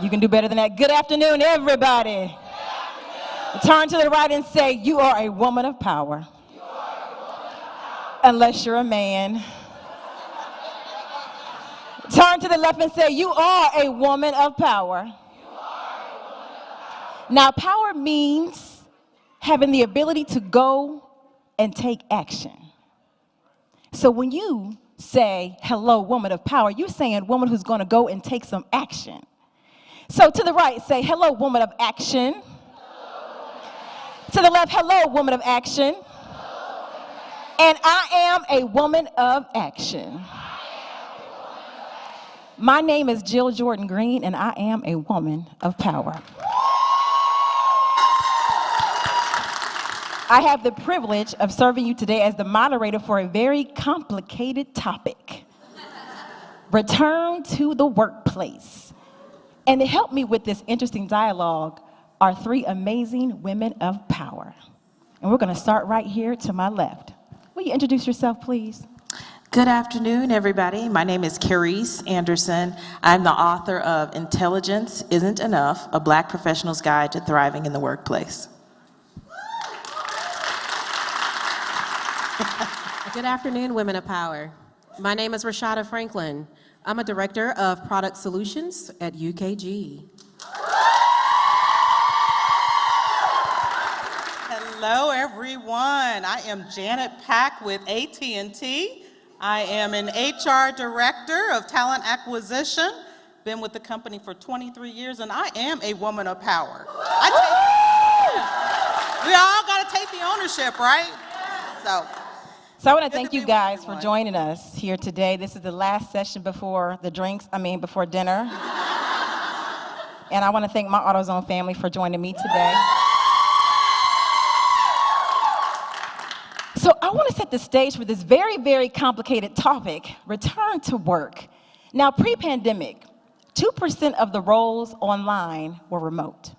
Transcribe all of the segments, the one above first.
You can do better than that. Good afternoon, everybody. Good afternoon. Turn to the right and say, you are a woman of power. Unless you're a man. Turn to the left and say, you are a woman of power. Now, power means having the ability to go and take action. So when you say, hello, woman of power, you're saying woman who's going to go and take some action. So to the right, say, hello, woman of action. To the left, hello, woman of action. And I am a woman of action. My name is Jill Jordan Green, and I am a woman of power. I have the privilege of serving you today as the moderator for a very complicated topic. Return to the workplace. And to help me with this interesting dialogue are three amazing women of power. And we're going to start right here to my left. Will you introduce yourself, please? Good afternoon, everybody. My name is Carice Anderson. I'm the author of Intelligence Isn't Enough, A Black Professional's Guide to Thriving in the Workplace. Good afternoon, women of power. My name is Rashada Franklin. I'm a director of product solutions at UKG. Hello, everyone. I am Janet Pack with AT&T. I am an HR director of talent acquisition. Been with the company for 23 years, and I am a woman of power. We all got to take the ownership, right? So I want to thank you guys for joining us here today. This is the last session before before dinner. And I want to thank my AutoZone family for joining me today. So I want to set the stage for this very, very complicated topic, return to work. Now, pre-pandemic, 2% of the roles online were remote.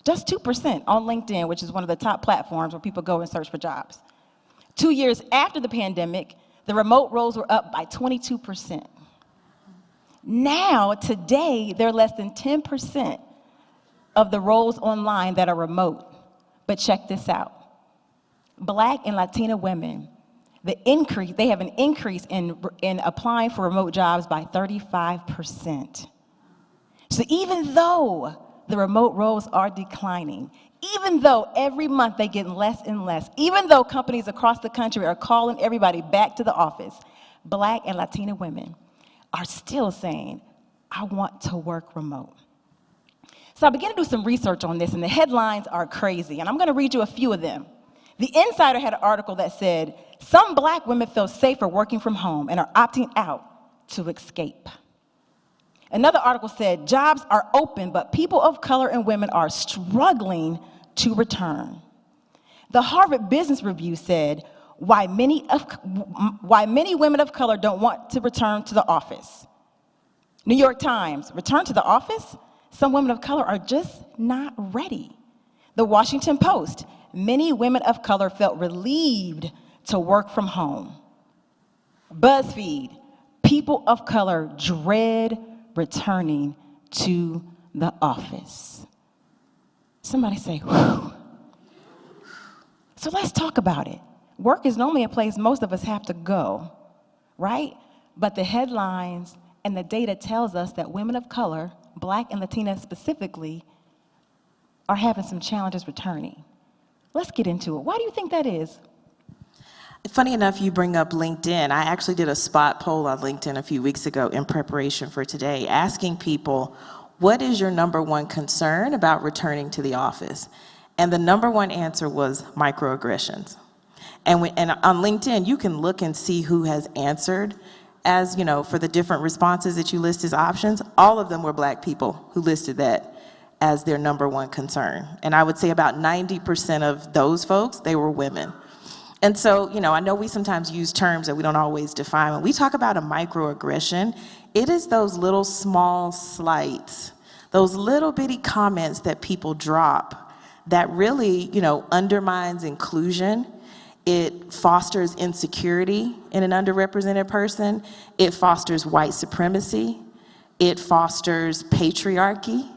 Just 2% on LinkedIn, which is one of the top platforms where people go and search for jobs. 2 years after the pandemic, the remote roles were up by 22%. Now, today, they're less than 10% of the roles online that are remote. But check this out. Black and Latina women, they have an increase in applying for remote jobs by 35%. So even though the remote roles are declining, even though every month they get less and less, even though companies across the country are calling everybody back to the office, Black and Latina women are still saying, I want to work remote. So I began to do some research on this, and the headlines are crazy, and I'm going to read you a few of them. The Insider had an article that said, some Black women feel safer working from home and are opting out to escape. Another article said, jobs are open, but people of color and women are struggling to return. The Harvard Business Review said, why many women of color don't want to return to the office. New York Times, return to the office? Some women of color are just not ready. The Washington Post, many women of color felt relieved to work from home. BuzzFeed, people of color dread returning to the office. Somebody say, whew. So let's talk about it. Work is normally a place most of us have to go, right? But the headlines and the data tells us that women of color, Black and Latina specifically, are having some challenges returning. Let's get into it. Why do you think that is? Funny enough, you bring up LinkedIn. I actually did a spot poll on LinkedIn a few weeks ago in preparation for today, asking people, what is your number one concern about returning to the office? And the number one answer was microaggressions. And on LinkedIn, you can look and see who has answered as, for the different responses that you list as options. All of them were Black people who listed that as their number one concern. And I would say about 90% of those folks, they were women. And so, I know we sometimes use terms that we don't always define. When we talk about a microaggression, it is those little small slights, those little bitty comments that people drop that really, undermines inclusion. It fosters insecurity in an underrepresented person. It fosters white supremacy. it fosters patriarchy,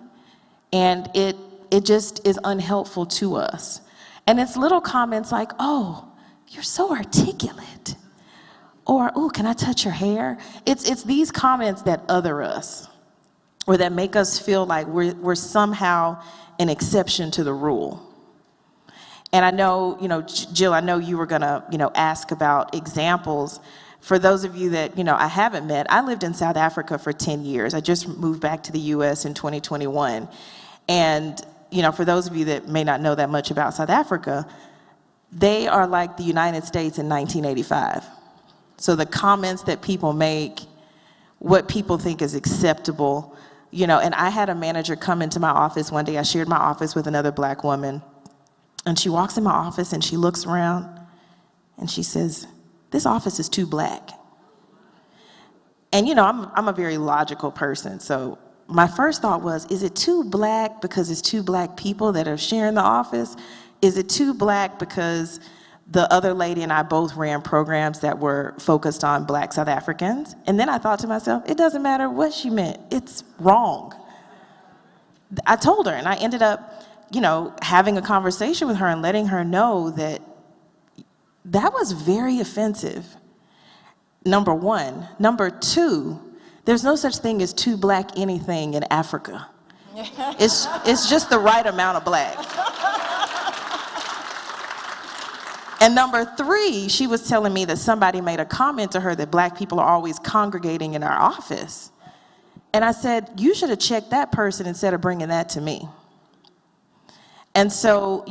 and it just is unhelpful to us. And it's little comments like, oh, you're so articulate. Or, oh, can I touch your hair? It's these comments that other us, or that make us feel like we're somehow an exception to the rule. And I know, Jill, I know you were gonna, ask about examples. For those of you that, I haven't met, I lived in South Africa for 10 years. I just moved back to the US in 2021. And, for those of you that may not know that much about South Africa, they are like the United States in 1985. So the comments that people make, what people think is acceptable, and I had a manager come into my office one day. I shared my office with another Black woman, and she walks in my office and she looks around and she says, this office is too Black. And I'm a very logical person, so my first thought was, is it too Black because it's two Black people that are sharing the office? Is it too Black because the other lady and I both ran programs that were focused on Black South Africans? And then I thought to myself, it doesn't matter what she meant, it's wrong. I told her, and I ended up, having a conversation with her and letting her know that that was very offensive, number one. Number two, there's no such thing as too Black anything in Africa. It's just the right amount of Black. And number three, she was telling me that somebody made a comment to her that Black people are always congregating in our office. And I said, you should have checked that person instead of bringing that to me. And so,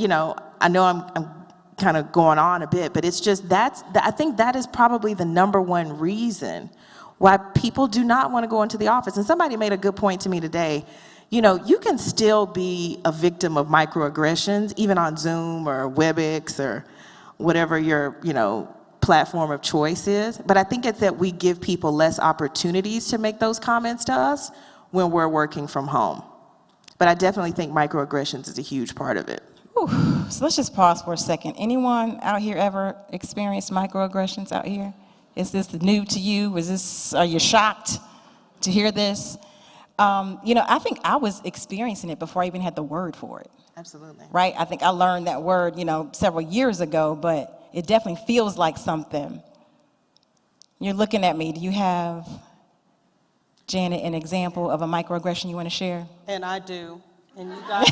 I know I'm kind of going on a bit, but it's just I think that is probably the number one reason why people do not want to go into the office. And somebody made a good point to me today. You can still be a victim of microaggressions, even on Zoom or WebEx or whatever your, platform of choice is. But I think it's that we give people less opportunities to make those comments to us when we're working from home. But I definitely think microaggressions is a huge part of it. Whew. So let's just pause for a second. Anyone out here ever experienced microaggressions out here? Is this new to you? Are you shocked to hear this? I think I was experiencing it before I even had the word for it. Absolutely. Right? I think I learned that word, several years ago, but it definitely feels like something. You're looking at me. Do you have, Janet, an example of a microaggression you want to share? And I do. And you guys,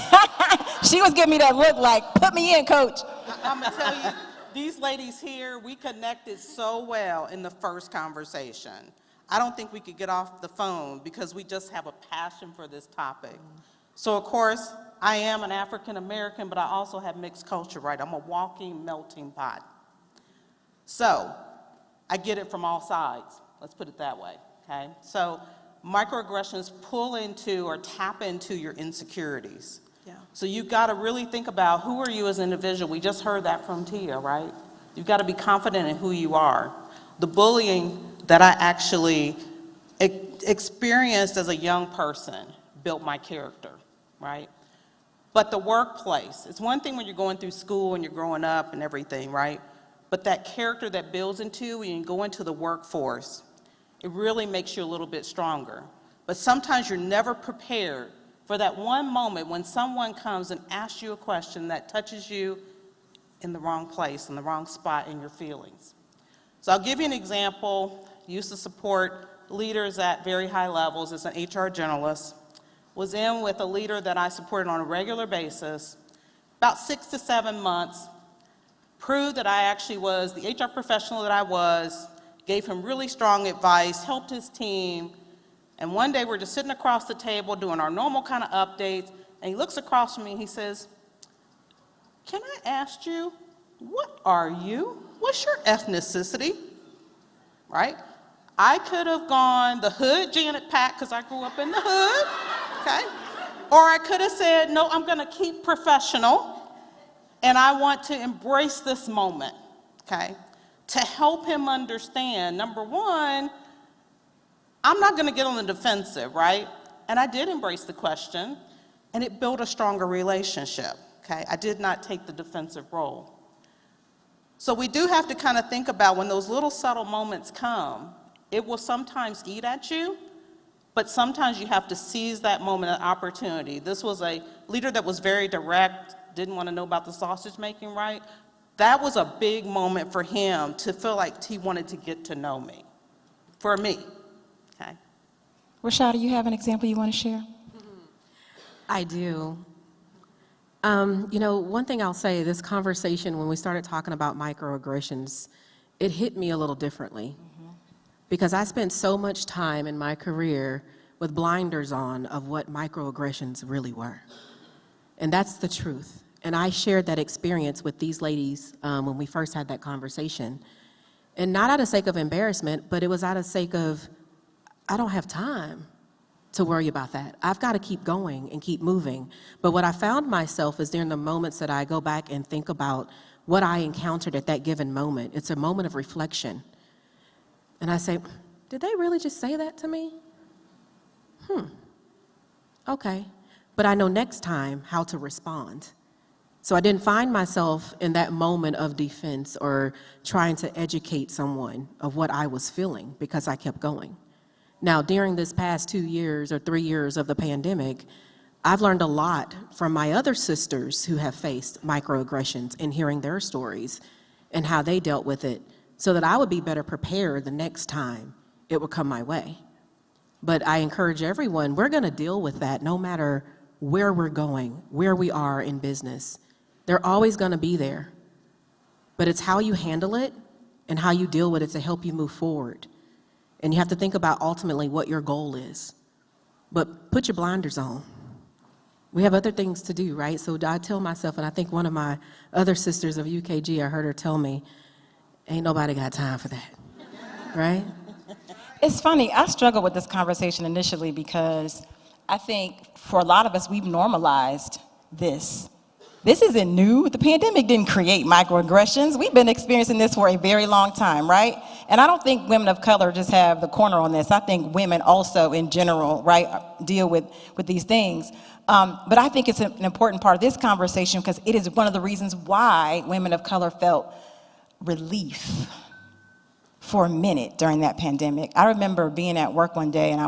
She was giving me that look like, put me in, coach. I'm going to tell you, these ladies here, we connected so well in the first conversation. I don't think we could get off the phone because we just have a passion for this topic. So, of course, I am an African American, but I also have mixed culture, right? I'm a walking melting pot. So, I get it from all sides. Let's put it that way, okay? So, microaggressions pull into or tap into your insecurities. Yeah. So you've got to really think about who are you as an individual. We just heard that from Tia, right? You've got to be confident in who you are. The bullying that I actually experienced as a young person built my character, right? But the workplace, it's one thing when you're going through school and you're growing up and everything, right? But that character that builds into when you go into the workforce, it really makes you a little bit stronger. But sometimes you're never prepared for that one moment when someone comes and asks you a question that touches you in the wrong place, in the wrong spot in your feelings. So I'll give you an example. Used to support leaders at very high levels as an HR generalist. Was in with a leader that I supported on a regular basis, about 6 to 7 months, proved that I actually was the HR professional that I was, gave him really strong advice, helped his team, and one day we're just sitting across the table doing our normal kind of updates, and he looks across from me and he says, "Can I ask you, what are you? What's your ethnicity?" Right? I could have gone the hood Janet Pack, because I grew up in the hood, okay? Or I could have said, no, I'm gonna keep professional, and I want to embrace this moment, okay? To help him understand, number one, I'm not gonna get on the defensive, right? And I did embrace the question, and it built a stronger relationship, okay? I did not take the defensive role. So we do have to kind of think about when those little subtle moments come, it will sometimes eat at you, But sometimes you have to seize that moment of opportunity. This was a leader that was very direct, didn't want to know about the sausage making, right? That was a big moment for him to feel like he wanted to get to know me, for me, okay? Rashada, you have an example you want to share? I do. You know, one thing I'll say, this conversation, when we started talking about microaggressions, it hit me a little differently. Because I spent so much time in my career with blinders on of what microaggressions really were. And that's the truth. And I shared that experience with these ladies when we first had that conversation. And not out of sake of embarrassment, but it was out of sake of, I don't have time to worry about that. I've got to keep going and keep moving. But what I found myself is during the moments that I go back and think about what I encountered at that given moment, it's a moment of reflection. And I say, did they really just say that to me? Okay. But I know next time how to respond. So I didn't find myself in that moment of defense or trying to educate someone of what I was feeling because I kept going. Now, during this past 2 years or 3 years of the pandemic, I've learned a lot from my other sisters who have faced microaggressions and hearing their stories and how they dealt with it so that I would be better prepared the next time it would come my way. But I encourage everyone, we're going to deal with that no matter where we're going, where we are in business. They're always going to be there. But it's how you handle it and how you deal with it to help you move forward. And you have to think about ultimately what your goal is. But put your blinders on. We have other things to do, right? So I tell myself, and I think one of my other sisters of UKG, I heard her tell me, ain't nobody got time for that, right? It's funny, I struggled with this conversation initially because I think for a lot of us, we've normalized this. This isn't new. The pandemic didn't create microaggressions. We've been experiencing this for a very long time, right? And I don't think women of color just have the corner on this. I think women also in general, right, deal with these things. But I think it's an important part of this conversation because it is one of the reasons why women of color felt relief for a minute during that pandemic. I remember being at work one day and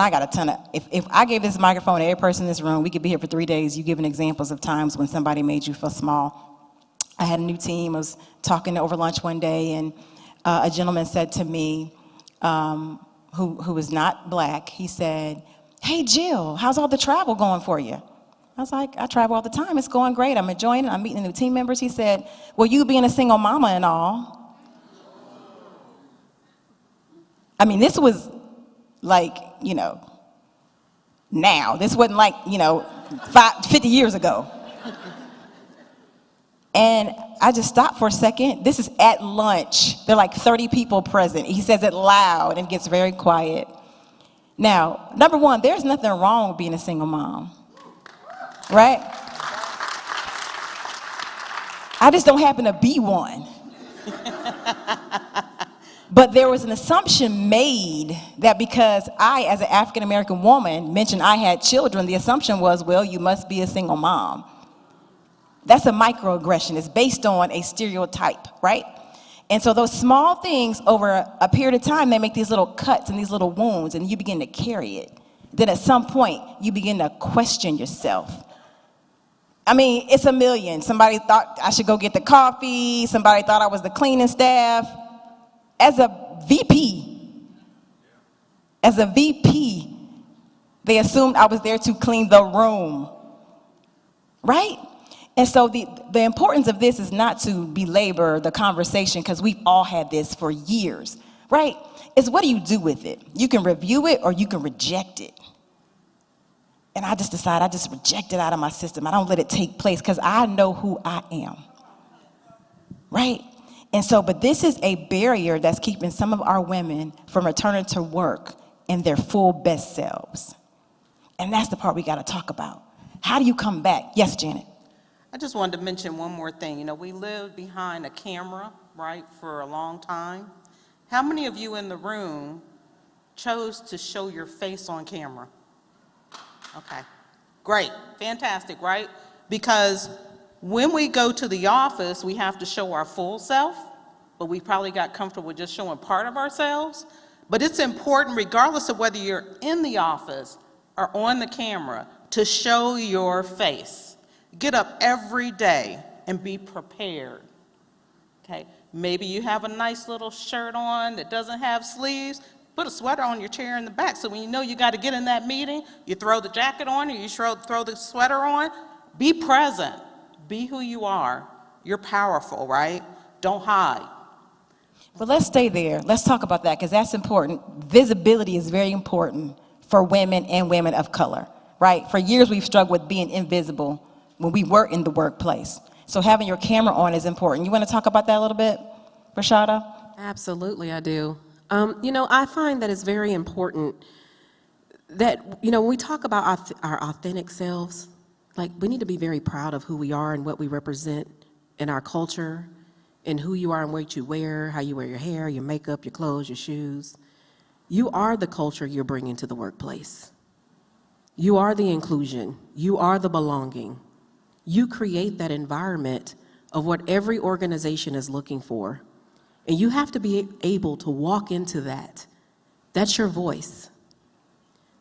I got a ton of, if I gave this microphone to every person in this room, we could be here for 3 days. You giving examples of times when somebody made you feel small. I had a new team. I was talking over lunch one day and a gentleman said to me, who was not black, he said, "Hey Jill, how's all the travel going for you?" I was like, "I travel all the time. It's going great. I'm enjoying it. I'm meeting new team members." He said, "Well, you being a single mama and all." I mean, this was like, you know, now. This wasn't like, you know, 50 years ago. And I just stopped for a second. This is at lunch. There are like 30 people present. He says it loud and gets very quiet. Now, number one, there's nothing wrong with being a single mom, right? I just don't happen to be one. But there was an assumption made that because I, as an African-American woman, mentioned I had children, the assumption was, well, you must be a single mom. That's a microaggression. It's based on a stereotype, right? And so those small things over a period of time, they make these little cuts and these little wounds, and you begin to carry it. Then at some point, you begin to question yourself. I mean, it's a million. Somebody thought I should go get the coffee. Somebody thought I was the cleaning staff. As a VP, they assumed I was there to clean the room, right? And so the importance of this is not to belabor the conversation because we've all had this for years, right? It's what do you do with it? You can review it or you can reject it. And I just decided I just reject it out of my system. I don't let it take place because I know who I am, right? And so, but this is a barrier that's keeping some of our women from returning to work in their full best selves. And that's the part we got to talk about. How do you come back? Yes, Janet. I just wanted to mention one more thing. You know, we lived behind a camera, right, for a long time. How many of you in the room chose to show your face on camera? Okay, great, fantastic, right? Because when we go to the office, we have to show our full self, but we probably got comfortable with just showing part of ourselves. But it's important, regardless of whether you're in the office or on the camera, to show your face. Get up every day and be prepared. Okay? Maybe you have a nice little shirt on that doesn't have sleeves. Put a sweater on your chair in the back, so when you know you got to get in that meeting, you throw the jacket on or you throw the sweater on. Be present. Be who you are. You're powerful, right? Don't hide. Well, let's stay there. Let's talk about that because that's important. Visibility is very important for women and women of color, right? For years, we've struggled with being invisible when we were in the workplace. So having your camera on is important. You want to talk about that a little bit, Rashada? Absolutely, I do. I find that it's very important that, when we talk about our authentic selves, like, we need to be very proud of who we are and what we represent in our culture, and who you are and what you wear, how you wear your hair, your makeup, your clothes, your shoes. You are the culture you're bringing to the workplace. You are the inclusion. You are the belonging. You create that environment of what every organization is looking for. And you have to be able to walk into that. That's your voice.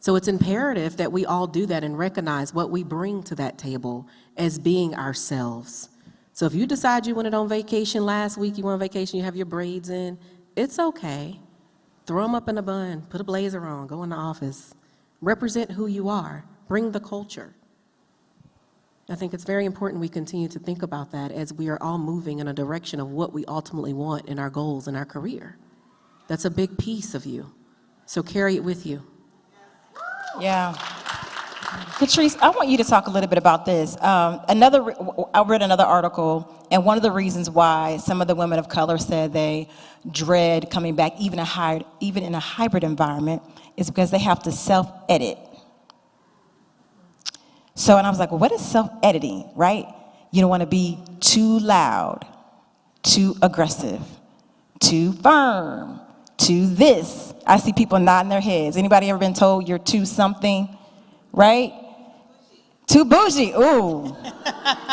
So it's imperative that we all do that and recognize what we bring to that table as being ourselves. So if you decide you went on vacation last week, you went on vacation, you have your braids in, it's okay. Throw them up in a bun, put a blazer on, go in the office. Represent who you are. Bring the culture. I think it's very important we continue to think about that as we are all moving in a direction of what we ultimately want in our goals in our career. That's a big piece of you. So carry it with you. Yeah. Patrice, I want you to talk a little bit about this. I read another article, and one of the reasons why some of the women of color said they dread coming back, even in a hybrid environment, is because they have to self-edit. So, and I was like, well, what is self-editing, right? You don't want to be too loud, too aggressive, too firm, too this. I see people nodding their heads. Anybody ever been told you're too something? Right? Too bougie. Ooh.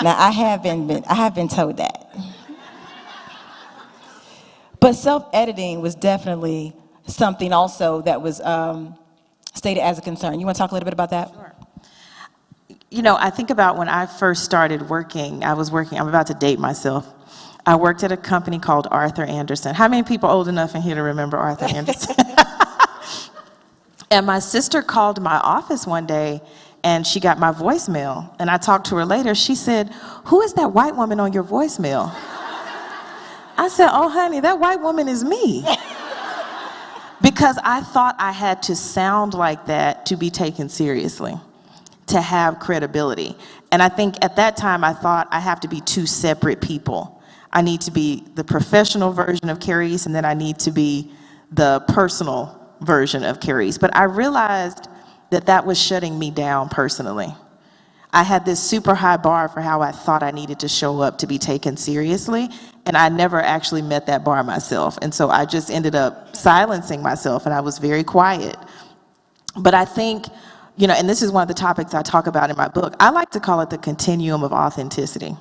Now I have been told that. But self-editing was definitely something also that was stated as a concern. You want to talk a little bit about that? Sure. I think about when I first started working, I'm about to date myself. I worked at a company called Arthur Andersen. How many people old enough in here to remember Arthur Andersen? And my sister called my office one day, and she got my voicemail. And I talked to her later. She said, "Who is that white woman on your voicemail?" I said, "Oh, honey, that white woman is me." Because I thought I had to sound like that to be taken seriously, to have credibility. And I think at that time, I thought I have to be two separate people. I need to be the professional version of Carice, and then I need to be the personal version of Carice. But I realized that that was shutting me down personally. I had this super high bar for how I thought I needed to show up to be taken seriously, and I never actually met that bar myself. And so I just ended up silencing myself, and I was very quiet. But I think, and this is one of the topics I talk about in my book, I like to call it the continuum of authenticity.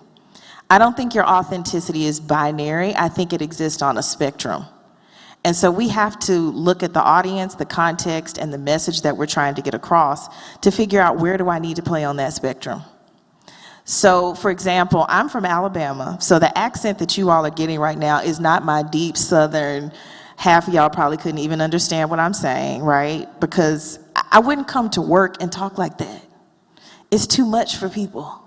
I don't think your authenticity is binary. I think it exists on a spectrum. And so we have to look at the audience, the context, and the message that we're trying to get across to figure out where do I need to play on that spectrum. So, for example, I'm from Alabama, so the accent that you all are getting right now is not my deep Southern. Half of y'all probably couldn't even understand what I'm saying, right? Because I wouldn't come to work and talk like that. It's too much for people.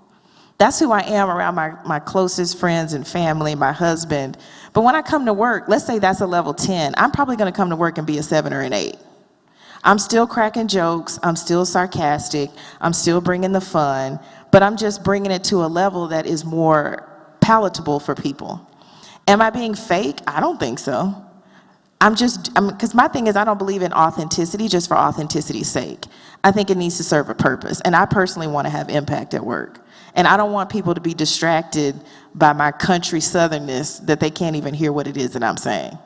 That's who I am around my closest friends and family, my husband. But when I come to work, let's say that's a level 10, I'm probably gonna come to work and be a 7 or an 8. I'm still cracking jokes, I'm still sarcastic, I'm still bringing the fun, but I'm just bringing it to a level that is more palatable for people. Am I being fake? I don't think so. Because my thing is, I don't believe in authenticity just for authenticity's sake. I think it needs to serve a purpose, and I personally want to have impact at work. And I don't want people to be distracted by my country southernness that they can't even hear what it is that I'm saying.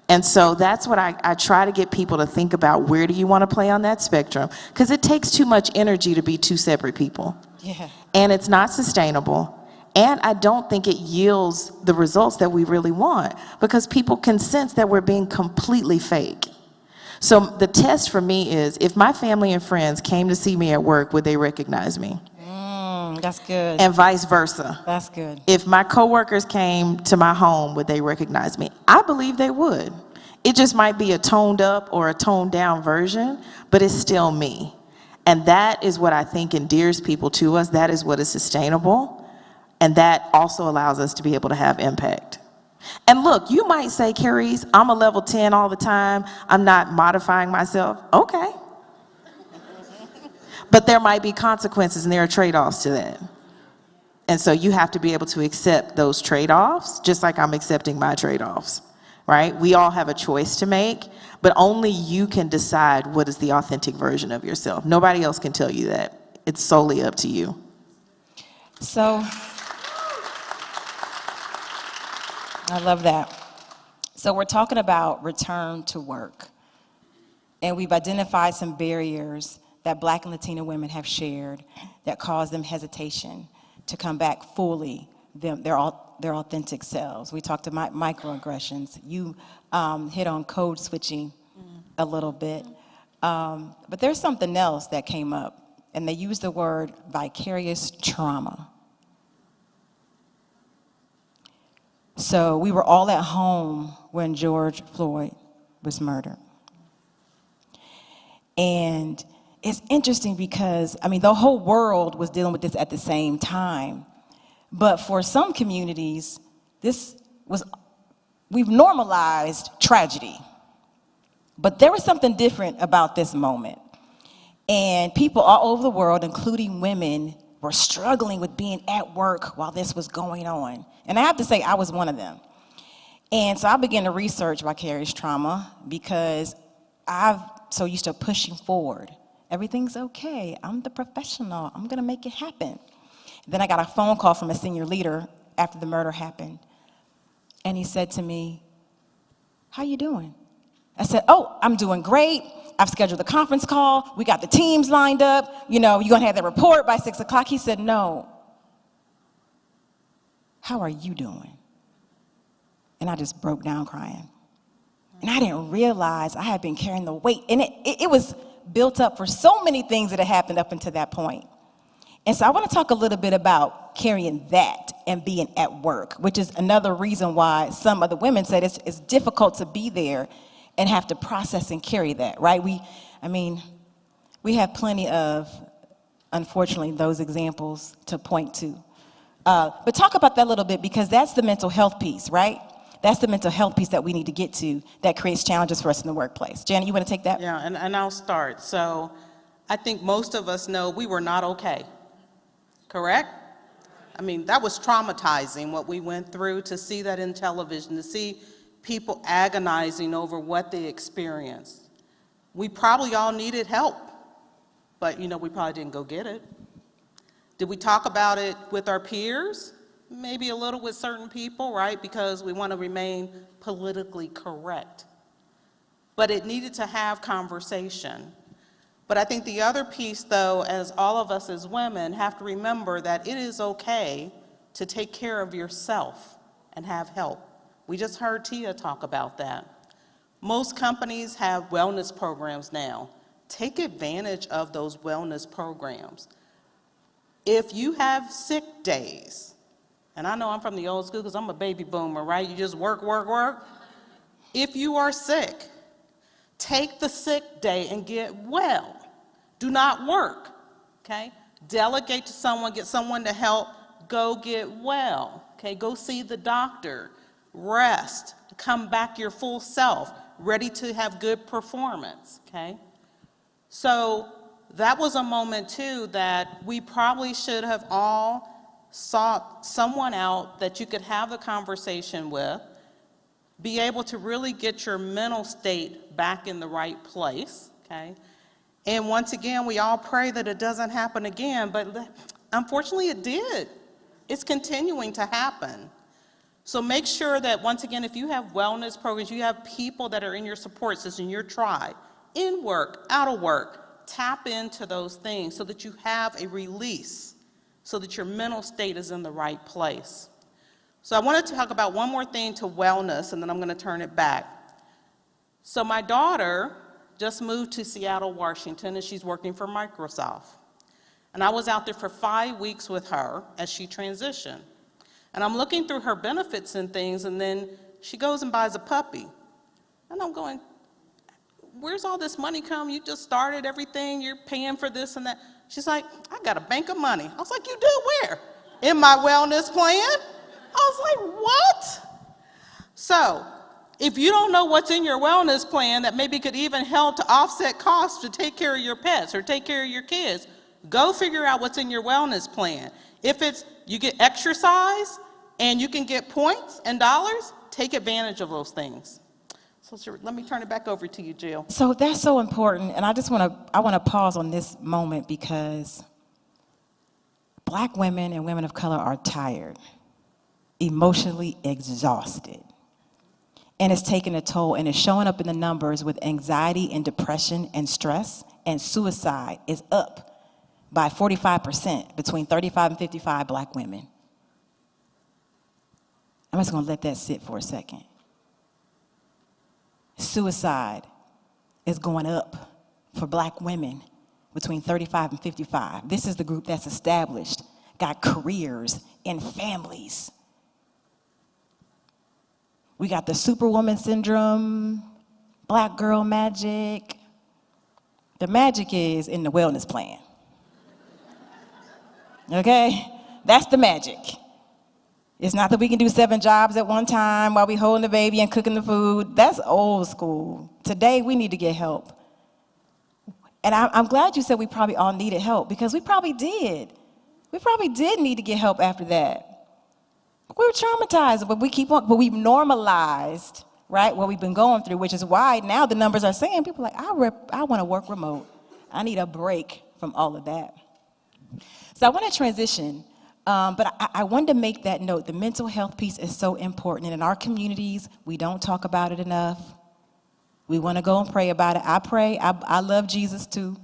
And so that's what I try to get people to think about. Where do you want to play on that spectrum? Because it takes too much energy to be two separate people. Yeah. And it's not sustainable. And I don't think it yields the results that we really want, because people can sense that we're being completely fake. So the test for me is, if my family and friends came to see me at work, would they recognize me? That's good. And vice versa. That's good. If my coworkers came to my home, would they recognize me? I believe they would. It just might be a toned up or a toned down version, but it's still me. And that is what I think endears people to us. That is what is sustainable. And that also allows us to be able to have impact. And look, you might say, Carice, I'm a level 10 all the time. I'm not modifying myself. Okay. But there might be consequences and there are trade-offs to that. And so you have to be able to accept those trade-offs, just like I'm accepting my trade-offs, right? We all have a choice to make, but only you can decide what is the authentic version of yourself. Nobody else can tell you that. It's solely up to you. So, I love that. So we're talking about return to work. And we've identified some barriers that Black and Latina women have shared that cause them hesitation to come back fully their authentic selves. We talked about microaggressions. You hit on code switching a little bit. But there's something else that came up, and they used the word vicarious trauma. So we were all at home when George Floyd was murdered. And it's interesting because, I mean, the whole world was dealing with this at the same time. But for some communities, we've normalized tragedy. But there was something different about this moment. And people all over the world, including women, were struggling with being at work while this was going on. And I have to say, I was one of them. And so I began to research vicarious trauma because I've so used to pushing forward. Everything's okay. I'm the professional. I'm gonna make it happen. Then I got a phone call from a senior leader after the murder happened. And he said to me, "How you doing?" I said, "Oh, I'm doing great. I've scheduled a conference call. We got the teams lined up. You know, you're gonna have the report by 6 o'clock. He said, "No. How are you doing?" And I just broke down crying. And I didn't realize I had been carrying the weight. And it was built up for so many things that had happened up until that point. And so I want to talk a little bit about carrying that and being at work, which is another reason why some of the women said it's difficult to be there and have to process and carry that, right? We have plenty of, unfortunately, those examples to point to. But talk about that a little bit, because that's the mental health piece, right? That's the mental health piece that we need to get to that creates challenges for us in the workplace. Janet, you want to take that? Yeah, and I'll start. So I think most of us know we were not okay, correct? I mean, that was traumatizing, what we went through, to see that in television, to see people agonizing over what they experienced. We probably all needed help, but we probably didn't go get it. Did we talk about it with our peers? Maybe a little with certain people, right? Because we want to remain politically correct. But it needed to have conversation. But I think the other piece, though, as all of us as women have to remember that it is okay to take care of yourself and have help. We just heard Tia talk about that. Most companies have wellness programs now. Take advantage of those wellness programs. If you have sick days, and I know I'm from the old school because I'm a baby boomer, right? You just work, work, work. If you are sick, take the sick day and get well. Do not work, okay? Delegate to someone, get someone to help, go get well, okay? Go see the doctor, rest, come back your full self, ready to have good performance, okay? So that was a moment too that we probably should have all sought someone out that you could have a conversation with, be able to really get your mental state back in the right place, okay? And once again, we all pray that it doesn't happen again, but unfortunately it did. It's continuing to happen. So make sure that, once again, if you have wellness programs, you have people that are in your support system, your tribe, in work, out of work, tap into those things so that you have a release, so that your mental state is in the right place. So I wanted to talk about one more thing to wellness, and then I'm going to turn it back. So my daughter, just moved to Seattle, Washington, and she's working for Microsoft. And I was out there for 5 weeks with her as she transitioned. And I'm looking through her benefits and things, and then she goes and buys a puppy. And I'm going, where's all this money come? You just started everything, you're paying for this and that. She's like, I got a bank of money. I was like, you do where? In my wellness plan? I was like, what? So, if you don't know what's in your wellness plan that maybe could even help to offset costs to take care of your pets or take care of your kids, go figure out what's in your wellness plan. If it's you get exercise and you can get points and dollars, take advantage of those things. So let me turn it back over to you, Jill. So that's so important, and I want to pause on this moment because Black women and women of color are tired, emotionally exhausted, and it's taking a toll, and it's showing up in the numbers with anxiety and depression and stress, and suicide is up by 45% between 35 and 55 Black women. I'm just going to let that sit for a second. Suicide is going up for Black women between 35 and 55. This is the group that's established, got careers and families. We got the superwoman syndrome, Black girl magic. The magic is in the wellness plan. Okay? That's the magic. It's not that we can do 7 jobs at one time while we holding the baby and cooking the food. That's old school. Today, we need to get help. And I'm glad you said we probably all needed help, because we probably did. We probably did need to get help after that. We were traumatized, but we've normalized, right, what we've been going through, which is why now the numbers are saying, people are like, I want to work remote. I need a break from all of that. So I want to transition. But I wanted to make that note. The mental health piece is so important. And in our communities, we don't talk about it enough. We want to go and pray about it. I pray. I love Jesus too.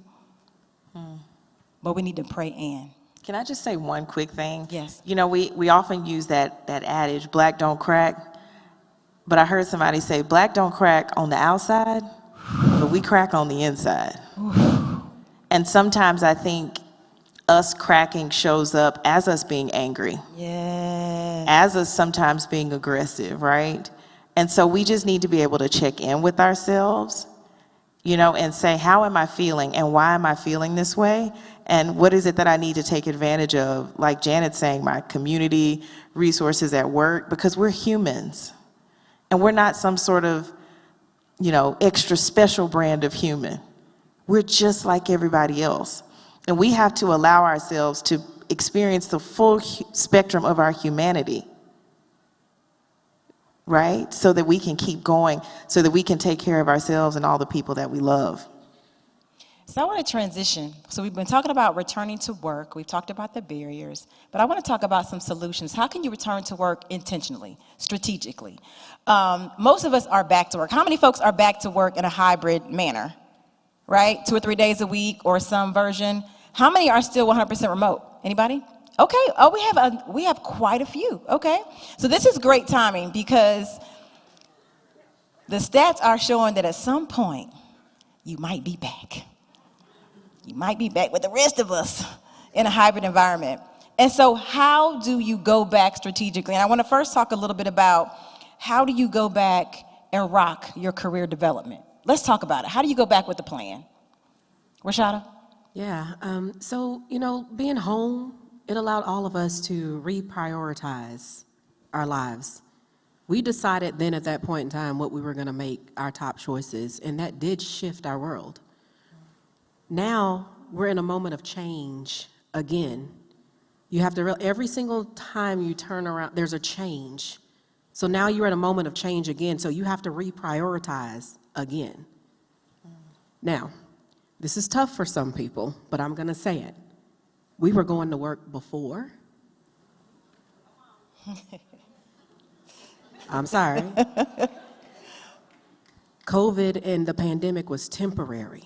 But we need to pray and. Can I just say one quick thing? Yes. You know, we often use that adage, black don't crack. But I heard somebody say, black don't crack on the outside, but we crack on the inside. And sometimes I think us cracking shows up as us being angry. Yeah. As us sometimes being aggressive, right? And so we just need to be able to check in with ourselves, you know, and say, how am I feeling and why am I feeling this way? And what is it that I need to take advantage of? Like Janet's saying, my community, resources at work, because we're humans. And we're not some sort of, you know, extra special brand of human. We're just like everybody else. And we have to allow ourselves to experience the full spectrum of our humanity, right? So that we can keep going, so that we can take care of ourselves and all the people that we love. So I want to transition. So we've been talking about returning to work. We've talked about the barriers, but I want to talk about some solutions. How can you return to work intentionally, strategically? Most of us are back to work. How many folks are back to work in a hybrid manner, right? 2 or 3 days a week or some version. How many are still 100% remote? Anybody? Okay. Oh, we have quite a few. Okay. So this is great timing because the stats are showing that at some point you might be back. You might be back with the rest of us in a hybrid environment. And so how do you go back strategically? And I want to first talk a little bit about how do you go back and rock your career development? Let's talk about it. How do you go back with the plan? Rashada? Yeah, so, you know, being home, it allowed all of us to reprioritize our lives. We decided then at that point in time what we were going to make our top choices, and that did shift our world. Now we're in a moment of change again. You have to every single time you turn around, there's a change. So now you're at a moment of change again, so you have to reprioritize again. Now, this is tough for some people, but I'm going to say it. We were going to work before. I'm sorry. COVID and the pandemic was temporary.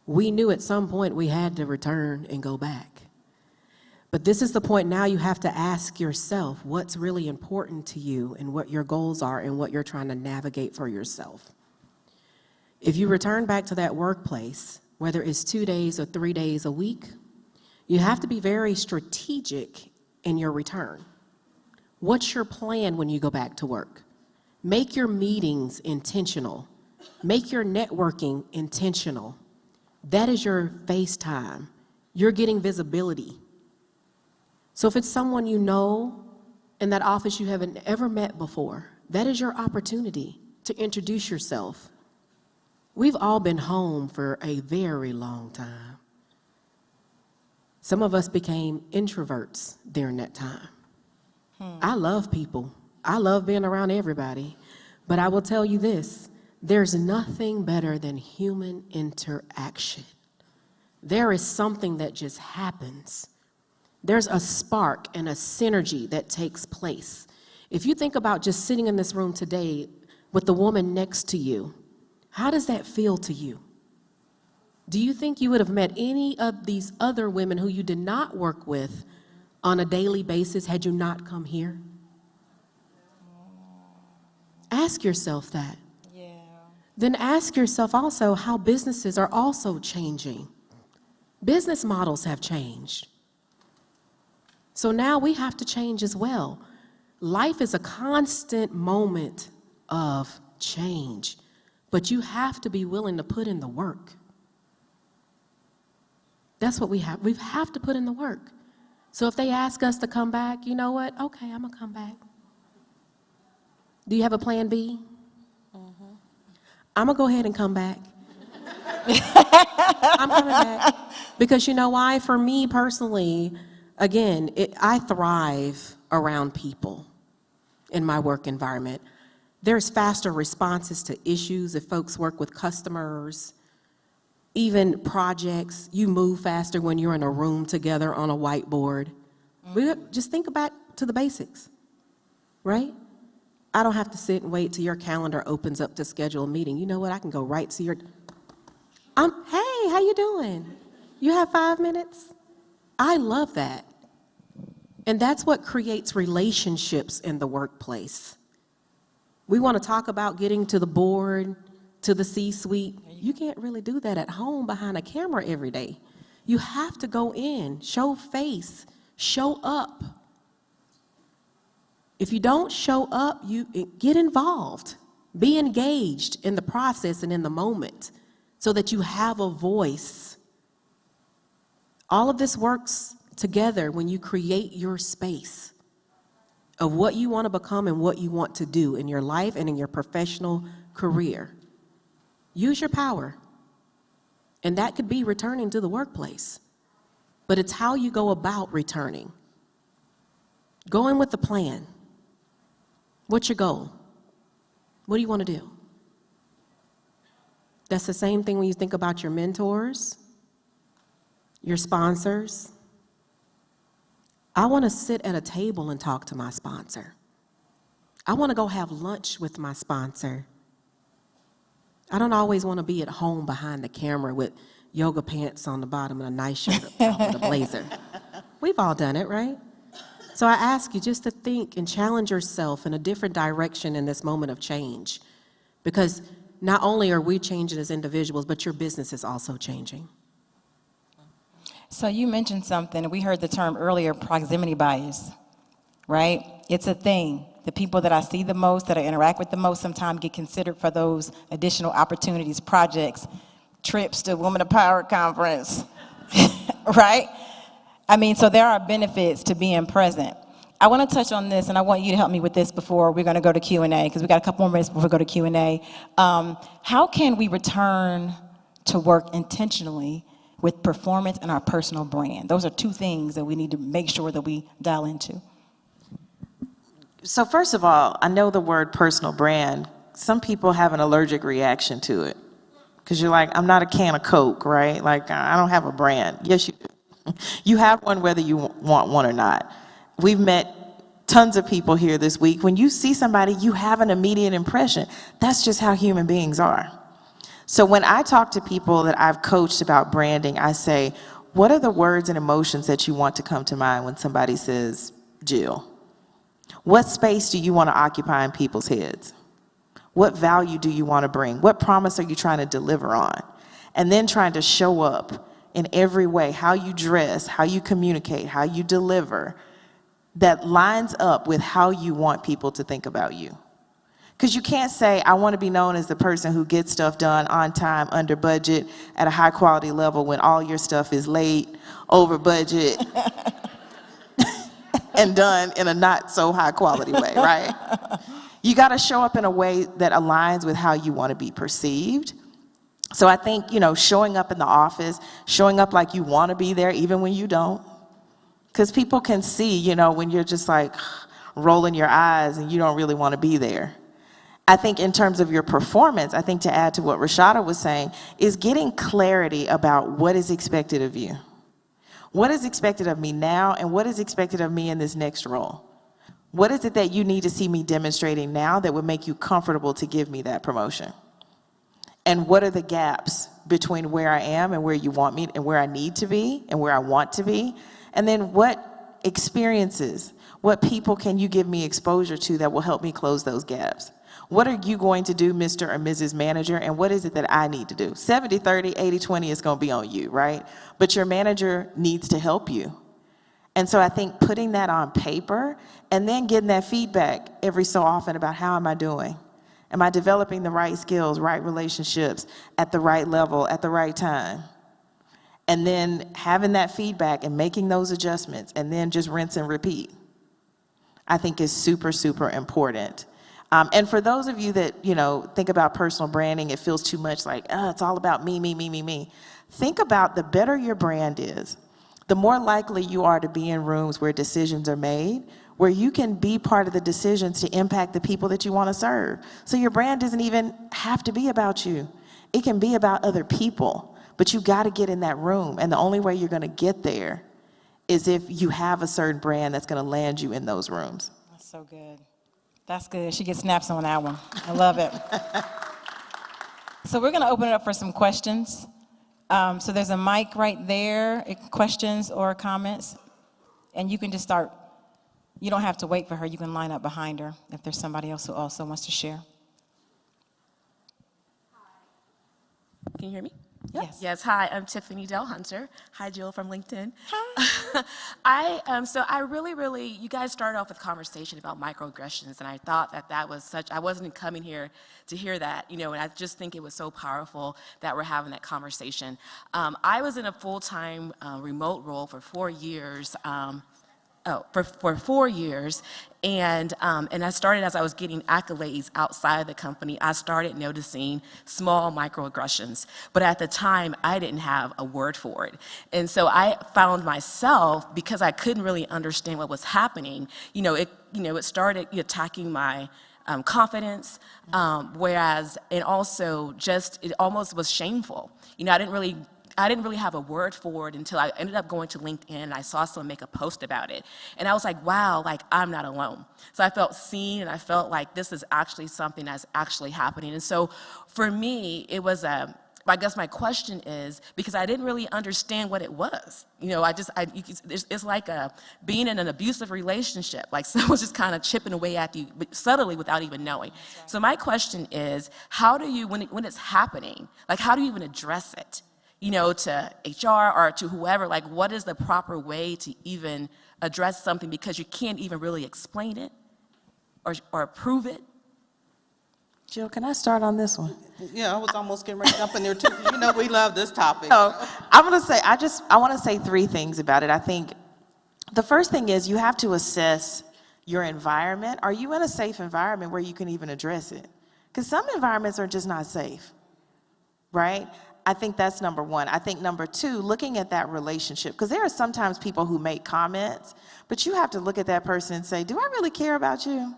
We knew at some point we had to return and go back. But this is the point now you have to ask yourself what's really important to you and what your goals are and what you're trying to navigate for yourself. If you return back to that workplace, whether it's 2 days or 3 days a week, you have to be very strategic in your return. What's your plan when you go back to work? Make your meetings intentional. Make your networking intentional. That is your face time. You're getting visibility. So if it's someone you know in that office you haven't ever met before, that is your opportunity to introduce yourself. We've all been home for a very long time. Some of us became introverts during that time. I love people. I love being around everybody. But I will tell you this, there's nothing better than human interaction. There is something that just happens. There's a spark and a synergy that takes place. If you think about just sitting in this room today with the woman next to you, how does that feel to you? Do you think you would have met any of these other women who you did not work with on a daily basis had you not come here? Ask yourself that. Yeah. Then ask yourself also how businesses are also changing. Business models have changed. So now we have to change as well. Life is a constant moment of change, but you have to be willing to put in the work. That's what we have. We have to put in the work. So if they ask us to come back, you know what? Okay, I'm going to come back. Do you have a plan B? I'm going to go ahead and come back. I'm coming back. Because you know why? For me personally, again, I thrive around people in my work environment. There's faster responses to issues if folks work with customers, even projects. You move faster when you're in a room together on a whiteboard. Just think back to the basics, right? I don't have to sit and wait till your calendar opens up to schedule a meeting. You know what? I can go right to your, hey, how you doing? You have 5 minutes? I love that. And that's what creates relationships in the workplace. We want to talk about getting to the board, to the C-suite. You can't really do that at home behind a camera every day. You have to go in, show face, show up. If you don't show up, you get involved. Be engaged in the process and in the moment so that you have a voice. All of this works together when you create your space of what you want to become and what you want to do in your life and in your professional career. Use your power. And that could be returning to the workplace. But it's how you go about returning. Go in with a plan. What's your goal? What do you want to do? That's the same thing when you think about your mentors, your sponsors. I want to sit at a table and talk to my sponsor. I want to go have lunch with my sponsor. I don't always want to be at home behind the camera with yoga pants on the bottom and a nice shirt up top with a blazer. We've all done it, right? So I ask you just to think and challenge yourself in a different direction in this moment of change. Because not only are we changing as individuals, but your business is also changing. So you mentioned something, and we heard the term earlier, proximity bias, right? It's a thing. The people that I see the most, that I interact with the most, sometimes get considered for those additional opportunities, projects, trips to Women of Power conference, right? I mean, so there are benefits to being present. I want to touch on this, and I want you to help me with this before we're going to go to Q&A, because we got a couple more minutes before we go to Q&A. How can we return to work intentionally with performance and our personal brand? Those are two things that we need to make sure that we dial into. So first of all, I know the word personal brand. Some people have an allergic reaction to it. Because you're like, I'm not a can of Coke, right? Like, I don't have a brand. Yes, you do. You have one whether you want one or not. We've met tons of people here this week. When you see somebody, you have an immediate impression. That's just how human beings are. So when I talk to people that I've coached about branding, I say, what are the words and emotions that you want to come to mind when somebody says Jill? What space do you want to occupy in people's heads? What value do you want to bring? What promise are you trying to deliver on? And then trying to show up in every way, how you dress, how you communicate, how you deliver, that lines up with how you want people to think about you. Because you can't say, I want to be known as the person who gets stuff done on time, under budget, at a high quality level when all your stuff is late, over budget, and done in a not so high quality way, right? You got to show up in a way that aligns with how you want to be perceived. So I think, showing up in the office, showing up like you want to be there even when you don't. Because people can see, when you're just like rolling your eyes and you don't really want to be there. I think in terms of your performance, I think to add to what Rashada was saying, is getting clarity about what is expected of you. What is expected of me now, and what is expected of me in this next role? What is it that you need to see me demonstrating now that would make you comfortable to give me that promotion? And what are the gaps between where I am and where you want me, and where I need to be and where I want to be? And then what experiences, what people can you give me exposure to that will help me close those gaps? What are you going to do, Mr. or Mrs. Manager, and what is it that I need to do? 70-30, 80-20 is going to be on you, right? But your manager needs to help you. And so I think putting that on paper and then getting that feedback every so often about how am I doing? Am I developing the right skills, right relationships, at the right level, at the right time? And then having that feedback and making those adjustments and then just rinse and repeat, I think is super, super important. And for those of you that, think about personal branding, it feels too much like, it's all about me, me, me, me, me. Think about the better your brand is, the more likely you are to be in rooms where decisions are made, where you can be part of the decisions to impact the people that you want to serve. So your brand doesn't even have to be about you. It can be about other people, but you got to get in that room. And the only way you're going to get there is if you have a certain brand that's going to land you in those rooms. That's so good. That's good. She gets snaps on that one. I love it. So we're going to open it up for some questions. So there's a mic right there, questions or comments. And you can just start. You don't have to wait for her. You can line up behind her if there's somebody else who also wants to share. Can you hear me? Yes. Yes. Hi, I'm Tiffany Del Hunter. Hi, Jill from LinkedIn. Hi. So I really, you guys started off with conversation about microaggressions, and I thought that was I wasn't coming here to hear that, and I just think it was so powerful that we're having that conversation. I was in a full-time remote role for 4 years. For 4 years, and I started as I was getting accolades outside of the company. I started noticing small microaggressions, but at the time I didn't have a word for it, and so I found myself, because I couldn't really understand what was happening. It started attacking my confidence, whereas it also it almost was shameful. I didn't really have a word for it until I ended up going to LinkedIn and I saw someone make a post about it. And I was like, wow, I'm not alone. So I felt seen, and I felt like this is actually something that's actually happening. And so for me, it was I guess my question is, because I didn't really understand what it was. It's like being in an abusive relationship, like someone's just kind of chipping away at you subtly without even knowing. Right. So my question is, how do you, when it's happening, how do you even address it? To HR or to whoever, what is the proper way to even address something, because you can't even really explain it or prove it? Jill, can I start on this one? Yeah, I was almost getting ready to jump in there too. We love this topic. I'm going to say, I want to say 3 things about it. I think the first thing is you have to assess your environment. Are you in a safe environment where you can even address it? Because some environments are just not safe, right? I think that's number one. I think number 2, looking at that relationship, because there are sometimes people who make comments, but you have to look at that person and say, do I really care about you?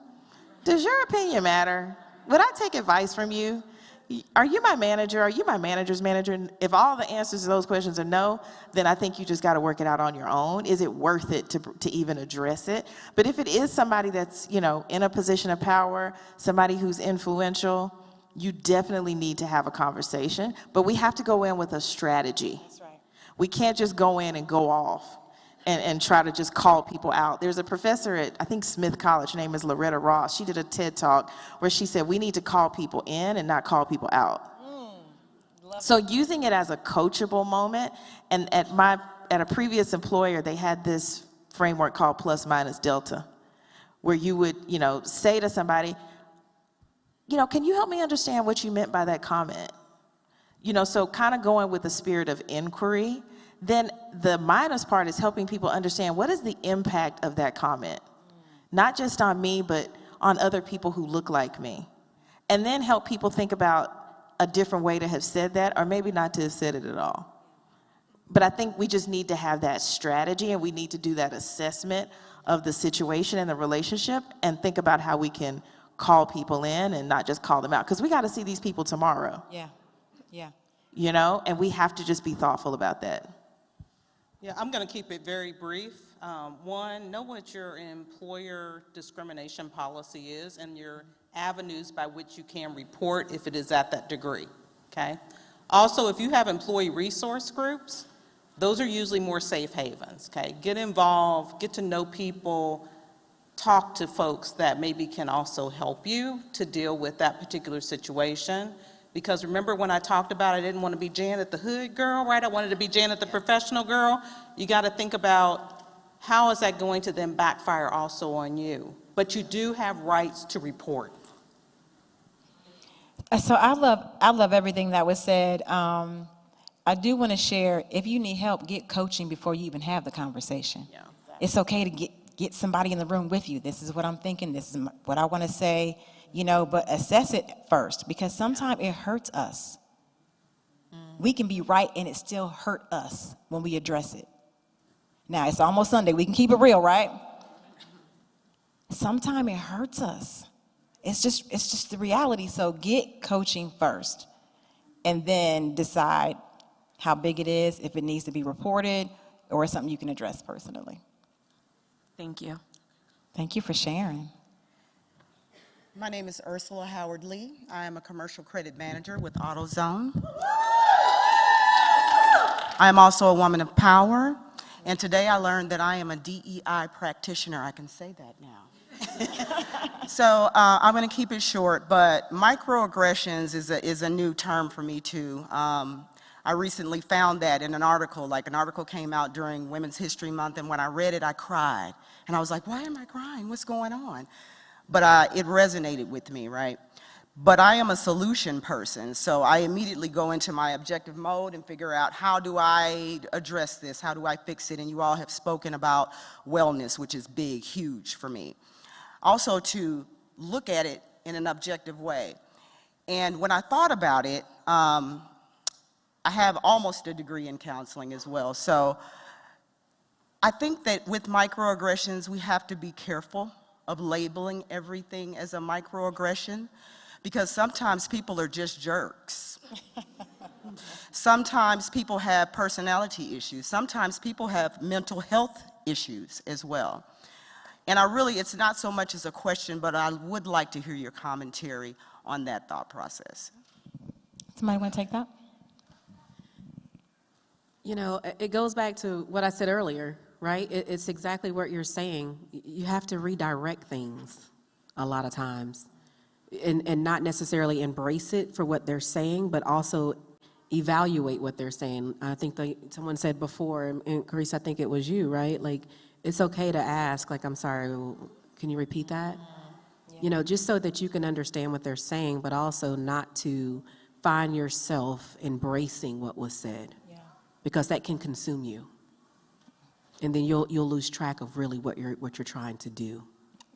Does your opinion matter? Would I take advice from you? Are you my manager? Are you my manager's manager? And if all the answers to those questions are no, then I think you just got to work it out on your own. Is it worth it to even address it? But if it is somebody that's, in a position of power, somebody who's influential, you definitely need to have a conversation, but we have to go in with a strategy. That's right. We can't just go in and go off. and try to just call people out. There's a professor at, I think, Smith College, her name is Loretta Ross. She did a TED Talk where she said, we need to call people in and not call people out. So using it as a coachable moment, and at a previous employer, they had this framework called plus minus delta, where you would, say to somebody, can you help me understand what you meant by that comment? So kind of going with the spirit of inquiry. Then the minus part is helping people understand what is the impact of that comment, not just on me, but on other people who look like me. And then help people think about a different way to have said that, or maybe not to have said it at all. But I think we just need to have that strategy, and we need to do that assessment of the situation and the relationship and think about how we can call people in and not just call them out. Because we got to see these people tomorrow. Yeah, yeah. And we have to just be thoughtful about that. Yeah, I'm going to keep it very brief. One, know what your employer discrimination policy is and your avenues by which you can report if it is at that degree, okay? Also, if you have employee resource groups, those are usually more safe havens, okay? Get involved, get to know people, talk to folks that maybe can also help you to deal with that particular situation. Because remember when I talked about I didn't want to be Janet the hood girl, right? I wanted to be Janet the professional girl. You got to think about how is that going to then backfire also on you. But you do have rights to report. So I love everything that was said. I do want to share, if you need help, get coaching before you even have the conversation. Yeah, exactly. It's okay to get somebody in the room with you. This is what I'm thinking. This is what I want to say. But assess it first, because sometimes it hurts us. We can be right and it still hurt us when we address it. Now, it's almost Sunday. We can keep it real, right? Sometimes it hurts us. It's just the reality. So get coaching first and then decide how big it is, if it needs to be reported or something you can address personally. Thank you. Thank you for sharing. My name is Ursula Howard Lee. I am a commercial credit manager with AutoZone. I am also a woman of power, and today I learned that I am a DEI practitioner. I can say that now. So I'm going to keep it short, but microaggressions is a new term for me too. I recently found that in an article, an article came out during Women's History Month, and when I read it, I cried. And I was like, why am I crying? What's going on? But it resonated with me, right? But I am a solution person, so I immediately go into my objective mode and figure out how do I address this? How do I fix it? And you all have spoken about wellness, which is big, huge for me. Also to look at it in an objective way. And when I thought about it, I have almost a degree in counseling as well. So I think that with microaggressions, we have to be careful of labeling everything as a microaggression, because sometimes people are just jerks. Sometimes people have personality issues. Sometimes people have mental health issues as well. And it's not so much as a question, but I would like to hear your commentary on that thought process. Somebody want to take that? It goes back to what I said earlier, right? It's exactly what you're saying. You have to redirect things a lot of times and not necessarily embrace it for what they're saying, but also evaluate what they're saying. I think someone said before, and Carissa, I think it was you, right? It's okay to ask, I'm sorry, can you repeat that? Yeah. Just so that you can understand what they're saying, but also not to find yourself embracing what was said, because that can consume you. And then you'll lose track of really what you're trying to do.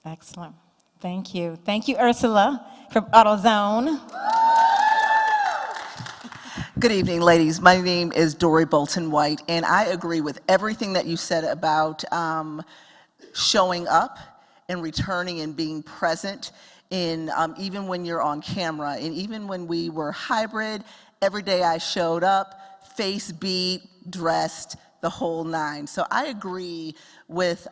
Excellent. Thank you. Thank you, Ursula from AutoZone. Good evening, ladies. My name is Dory Bolton White, and I agree with everything that you said about showing up and returning and being present in even when you're on camera. And even when we were hybrid, every day I showed up, face beat, dressed, the whole nine. So I agree with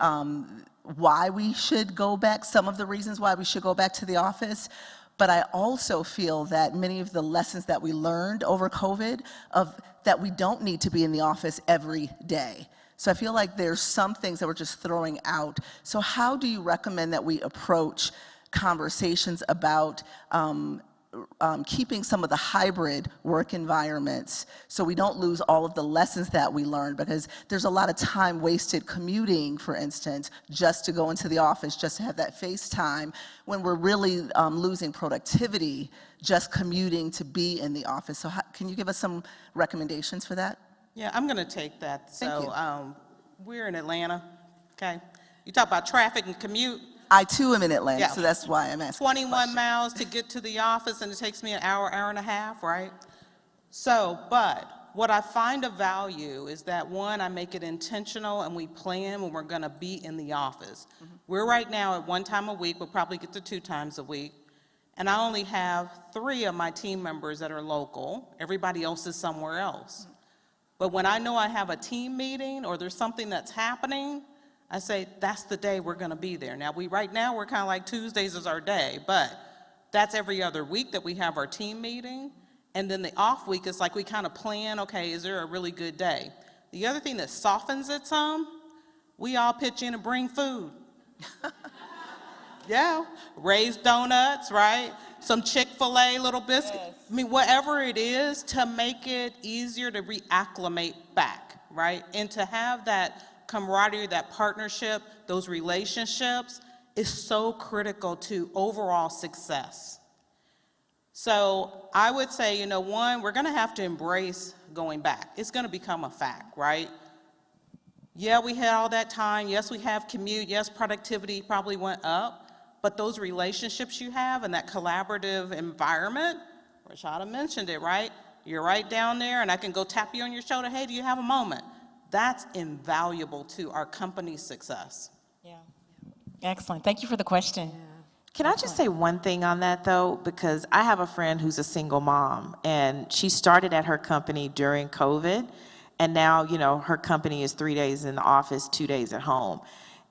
why we should go back, some of the reasons why we should go back to the office. But I also feel that many of the lessons that we learned over COVID that we don't need to be in the office every day. So I feel like there's some things that we're just throwing out. So how do you recommend that we approach conversations about keeping some of the hybrid work environments so we don't lose all of the lessons that we learned? Because there's a lot of time wasted commuting, for instance, just to go into the office, just to have that face time, when we're really losing productivity just commuting to be in the office. So can you give us some recommendations for that? Yeah, I'm going to take that. Thank So we're in Atlanta, okay? You talk about traffic and commute. I too am in Atlanta, Yeah. so that's why I'm asking. 21 miles to get to the office, and it takes me an hour, hour and a half, right? So, but what I find of value is that, one, I make it intentional and we plan when we're going to be in the office. We're right now at 1 time a week. We'll probably get to 2 times a week. And I only have 3 of my team members that are local. Everybody else is somewhere else. But when I know I have a team meeting or there's something that's happening, I say, that's the day we're going to be there. Now, right now, we're kind of like Tuesdays is our day, but that's every other week that we have our team meeting. And then the off week is like we kind of plan, okay, is there a really good day? The other thing that softens it some, we all pitch in and bring food. Yeah, raised donuts, right? Some Chick-fil-A little biscuit. Yes. I mean, whatever it is to make it easier to reacclimate back, right? And to have that camaraderie, that partnership, those relationships is so critical to overall success. So I would say, you know, one, we're going to have to embrace going back. It's going to become a fact, right? Yeah, we had all that time. Yes, we have commute. Yes, productivity probably went up. But those relationships you have and that collaborative environment, Rashada mentioned it, right? You're right down there and I can go tap you on your shoulder. Hey, do you have a moment? That's invaluable to our company's success. Yeah. Excellent. Thank you for the question. Can I just say one thing on that, though? Because I have a friend who's a single mom, and she started at her company during COVID, and now, you know, her company is 3 days in the office, 2 days at home.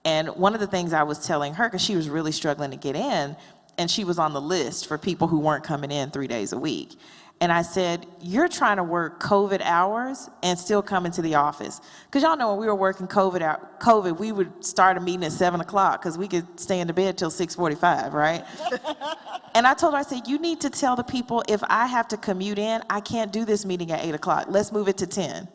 And one of the things I was telling her, because she was really struggling to get in, and she was on the list for people who weren't coming in 3 days a week. And I said, you're trying to work COVID hours and still come into the office. Because y'all know when we were working COVID, we would start a meeting at 7 o'clock because we could stay in the bed till 6:45, right? And I told her, I said, you need to tell the people, if I have to commute in, I can't do this meeting at 8 o'clock. Let's move it to 10.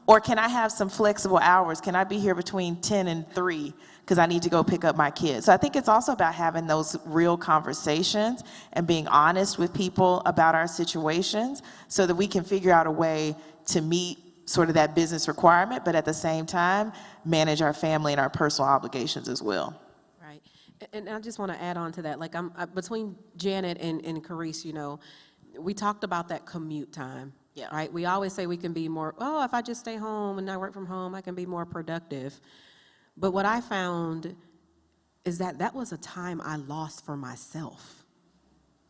Or can I have some flexible hours? Can I be here between 10 and 3 because I need to go pick up my kids? So I think it's also about having those real conversations and being honest with people about our situations so that we can figure out a way to meet sort of that business requirement, but at the same time, manage our family and our personal obligations as well. Right. And I just want to add on to that. Like, between Janet and Carice, you know, we talked about that commute time. Yeah. Right? We always say we can be more, oh, if I just stay home and I work from home, I can be more productive. But what I found is that that was a time I lost for myself.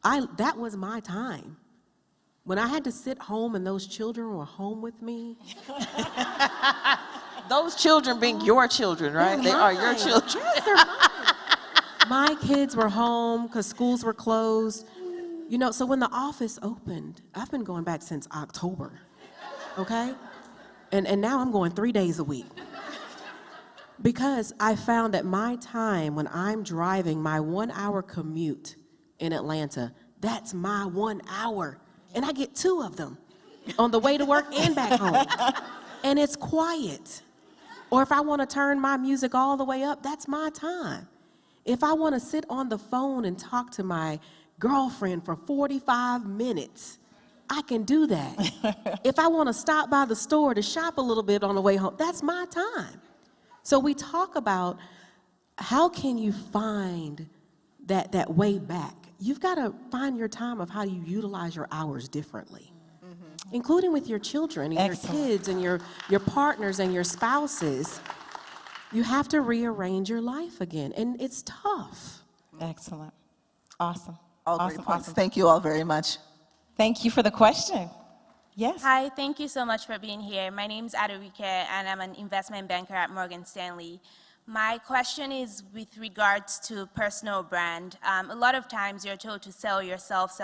That was my time. When I had to sit home and those children were home with me. Those children being your children, right? They are your children. Yes, they're mine. My kids were home because schools were closed. You know, so when the office opened, I've been going back since October, okay? And now I'm going 3 days a week. Because I found that my time when I'm driving my 1 hour commute in Atlanta, that's my 1 hour. And I get 2 of them on the way to work and back home. And it's quiet. Or if I want to turn my music all the way up, that's my time. If I want to sit on the phone and talk to my girlfriend for 45 minutes, I can do that. If I want to stop by the store to shop a little bit on the way home, that's my time. So we talk about how can you find that way back. You've got to find your time of how you utilize your hours differently, including with your children and your kids and your partners and your spouses. You have to rearrange your life again, and it's tough. Excellent. Awesome. All great points. Thank you all very much. Thank you for the question. Yes. Hi, thank you so much for being here. My name is Adarike, and I'm an investment banker at Morgan Stanley. My question is with regards to personal brand. A lot of times you're told to sell yourself,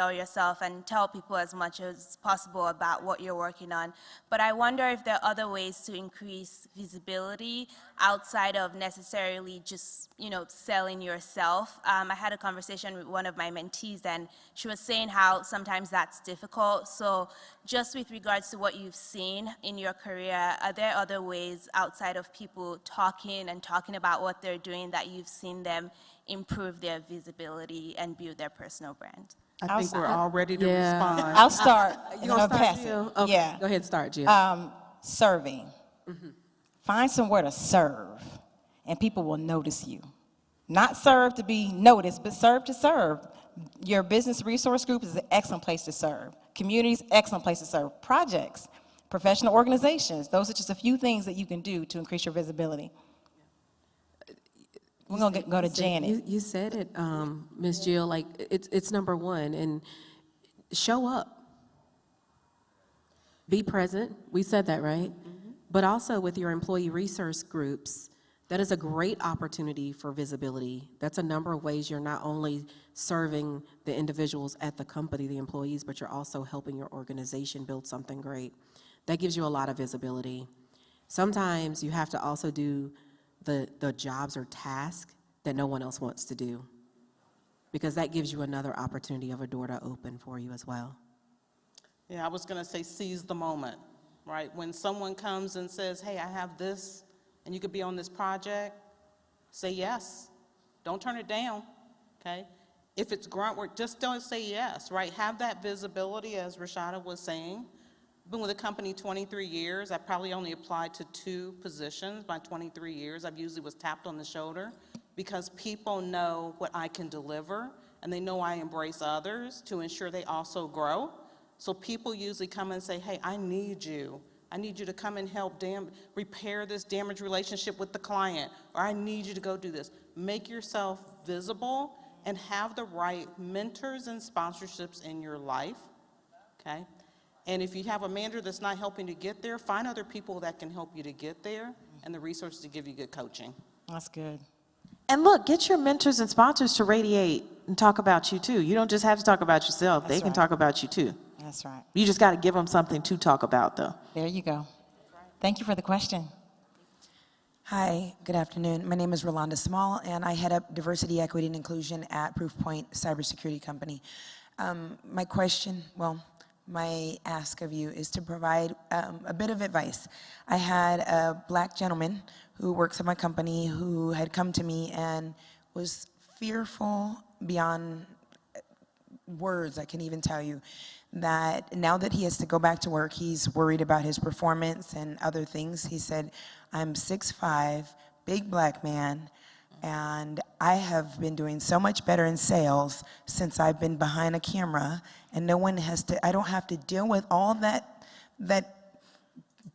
and tell people as much as possible about what you're working on. But I wonder if there are other ways to increase visibility outside of necessarily just, selling yourself. I had a conversation with one of my mentees, and she was saying how sometimes that's difficult. So just with regards to what you've seen in your career, are there other ways outside of people talking about what they're doing that you've seen them improve their visibility and build their personal brand? I think we're all ready to Yeah. respond. I'll start. You gonna start, pass Jill? it. Okay, Yeah. go ahead and start, Jill. Serving. Find somewhere to serve, and people will notice you. Not serve to be noticed, but serve to serve. Your business resource group is an excellent place to serve. Communities, excellent place to serve. Projects, professional organizations, those are just a few things that you can do to increase your visibility. We're going to go to Janet. You said it, Ms. Jill, like, it's number one, and show up. Be present, we said that, right? But also with your employee resource groups, that is a great opportunity for visibility. That's a number of ways you're not only serving the individuals at the company, the employees, but you're also helping your organization build something great. That gives you a lot of visibility. Sometimes you have to also do the jobs or tasks that no one else wants to do, because that gives you another opportunity of a door to open for you as well. Yeah, I was going to say seize the moment, right? When someone comes and says, hey, I have this, and you could be on this project, say yes. Don't turn it down, okay? If it's grunt work, just don't say yes, right? Have that visibility, as Rashada was saying. Been with the company 23 years. I probably only applied to 2 positions by 23 years. I usually was tapped on the shoulder because people know what I can deliver, and they know I embrace others to ensure they also grow. So people usually come and say, hey, I need you. I need you to come and help repair this damaged relationship with the client, or I need you to go do this. Make yourself visible and have the right mentors and sponsorships in your life, okay? And if you have a manager that's not helping to get there, find other people that can help you to get there and the resources to give you good coaching. That's good. And look, get your mentors and sponsors to radiate and talk about you too. You don't just have to talk about yourself. They can talk about you too. That's right. You just got to give them something to talk about though. There you go. Thank you for the question. Hi, good afternoon. My name is Rolanda Small, and I head up diversity, equity, and inclusion at Proofpoint Cybersecurity Company. My question, my ask of you is to provide a bit of advice. I had a black gentleman who works at my company who had come to me and was fearful beyond words, I can even tell you, that now that he has to go back to work, he's worried about his performance and other things. He said, I'm 6'5", big black man, and I have been doing so much better in sales since I've been behind a camera, and no one has to, I don't have to deal with all that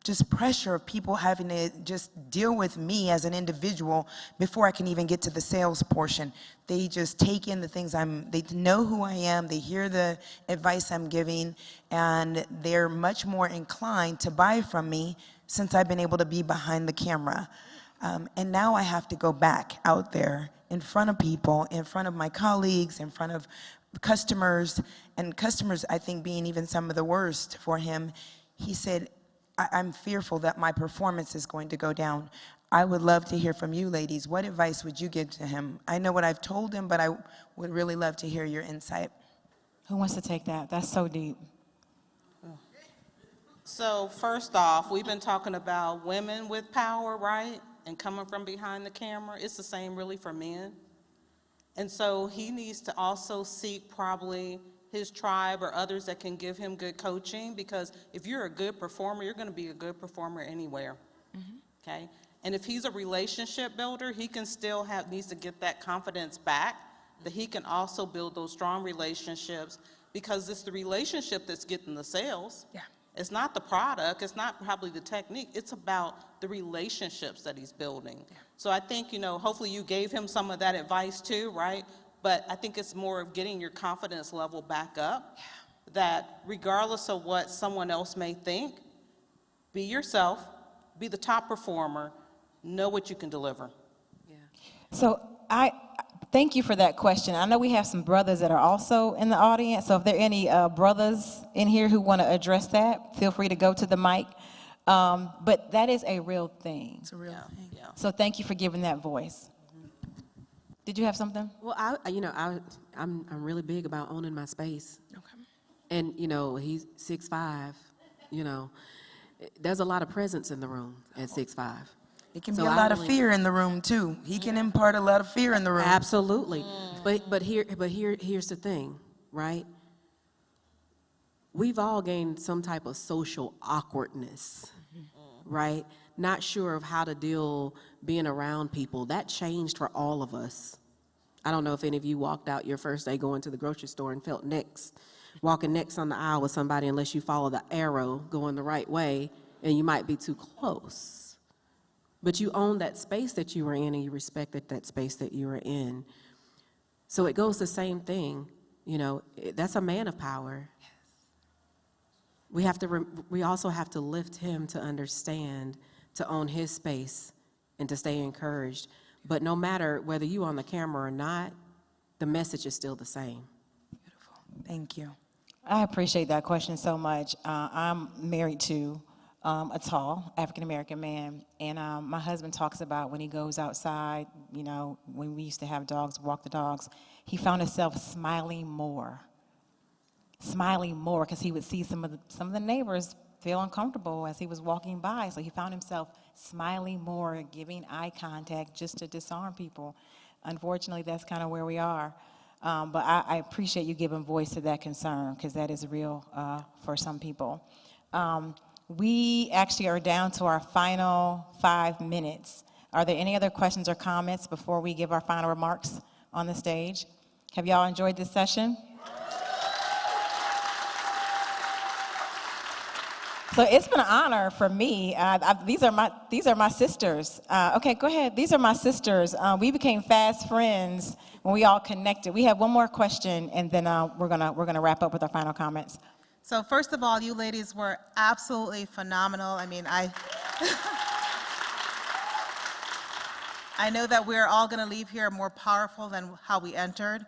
just pressure of people having to just deal with me as an individual before I can even get to the sales portion. They just take in the things they know who I am, they hear the advice I'm giving, and they're much more inclined to buy from me since I've been able to be behind the camera. And now I have to go back out there in front of people, in front of my colleagues, in front of customers, and customers, I think, being even some of the worst for him. He said, I'm fearful that my performance is going to go down. I would love to hear from you ladies. What advice would you give to him? I know what I've told him, but I would really love to hear your insight. Who wants to take that? That's so deep. So first off, we've been talking about women with power, right? And coming from behind the camera. It's the same really for men. And so he needs to also seek probably his tribe or others that can give him good coaching, because if you're a good performer, you're going to be a good performer anywhere, okay? And if he's a relationship builder, he can still needs to get that confidence back, that he can also build those strong relationships, because it's the relationship that's getting the sales. Yeah. It's not the product, it's not probably the technique, it's about the relationships that he's building. Yeah. So I think, hopefully you gave him some of that advice too, right? But I think it's more of getting your confidence level back up, that regardless of what someone else may think, be yourself, be the top performer, know what you can deliver. So I thank you for that question. I know we have some brothers that are also in the audience. So if there are any brothers in here who want to address that, feel free to go to the mic. But that is a real thing. It's a real thing. Yeah. So thank you for giving that voice. Did you have something? Well, I'm really big about owning my space. Okay. And, he's 6'5", there's a lot of presence in the room at 6'5". It can So be a I lot of really- fear in the room too. He can impart a lot of fear in the room. Absolutely. But here's the thing, right? We've all gained some type of social awkwardness, right? Not sure of how to deal being around people. That changed for all of us. I don't know if any of you walked out your first day going to the grocery store and felt walking next on the aisle with somebody unless you follow the arrow going the right way, and you might be too close. But you own that space that you were in, and you respected that space that you were in. So it goes the same thing. That's a man of power. We also have to lift him to understand, to own his space, and to stay encouraged. But no matter whether you on the camera or not, the message is still the same. Beautiful. Thank you. I appreciate that question so much. I'm married to a tall African-American man, and my husband talks about when he goes outside, when we used to have dogs, walk the dogs, he found himself smiling more because he would see some of the neighbors feel uncomfortable as he was walking by. So he found himself smiling more, giving eye contact just to disarm people. Unfortunately, that's kind of where we are. But I appreciate you giving voice to that concern because that is real for some people. We actually are down to our final 5 minutes. Are there any other questions or comments before we give our final remarks on the stage? Have y'all enjoyed this session? So it's been an honor for me. These are my sisters. Okay, go ahead. These are my sisters. We became fast friends when we all connected. We have one more question, and then we're gonna wrap up with our final comments. So first of all, you ladies were absolutely phenomenal. I mean, I know that we're all going to leave here more powerful than how we entered.